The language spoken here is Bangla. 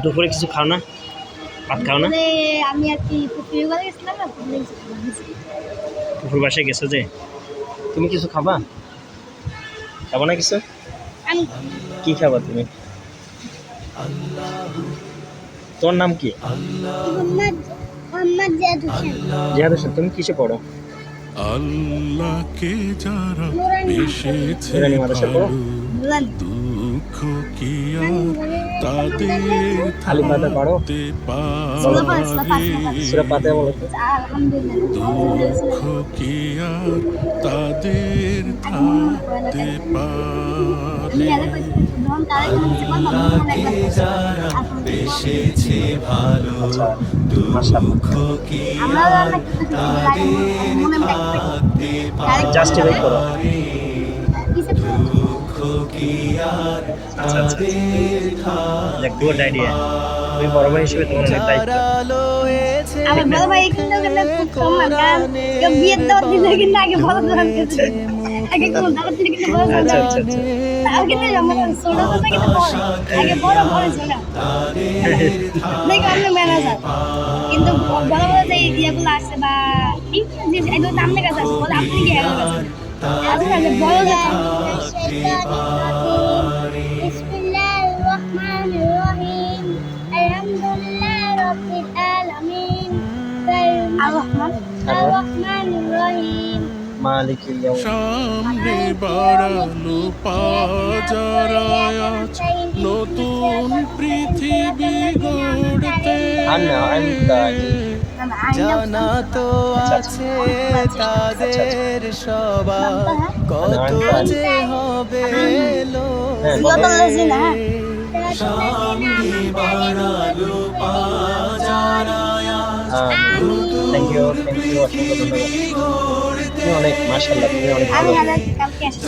দুপুরে কিছু খাও না? ভাত খাও না? আমি আর কি পুকুরে বাড়ি গেছিলাম না, পুকুর বাসায় গেছো যে, তুমি কিছু খাবা? খাবো না কিছু? আমি কি খাবা তুমি? তোর নাম কি? মোহাম্মদ জিয়াদ হোসেন। জিহাদ হোসেন। তুমি কিসে পড়ো? আল্লাহকে যারা বেসেছে নুরানি মাদ্রাসায় পড়ো? দুঃখ কি আর তাদের আলিফ বাতা পারো? থাকতে সূরা ফাতিহা বলো তো। দুঃখ কি আর তাদের থাকতে পারে। বেসেছে ভালো দুঃখ কি জাস্টিফাই করো। দুঃখ কি আর দেখ, গুড আইডিয়া। তুমি বড় ভাই হিসেবে তোমার অনেক দায়িত্ব। আমার বড় ভাই কিন্তু খুব সম্মান, কারণ কেউ বিয়ে দেওয়ার দিলে কিন্তু আগে বড় দান করছে, আগে কোনো দাওয়াত দিলে কিন্তু বড় দান আচ্ছা। তাও কিন্তু আমার ছোট কথা কিন্তু বড়, আগে বড় ছোট দেখো আমি ম্যানেজার, কিন্তু বড় বড় যে ইয়েগুলো আছে বা এগুলো আপনার কাছে আছে, বলে আপনি কি হেল্প করছেন আসলে বড় কথা। বিসমিল্লাহির রহমানির রহিম, আলহামদুলিল্লাহি রাব্বিল আলামিন, আর রহমানির রহিম, মালিকিল ইয়াউম। সামনে বাড়ালো পাজারায় আজ নতুন পৃথিবী গড়তে। জানা তো আছে তাদের সবার কত যে হবে সামনে বাড়ালো পাজারায় থ্যাংক ইউ অসংখ্য ধন্যবাদ। তুমি অনেক, মাশাআল্লাহ, তুমি অনেক ভালো। কালকে আসছি।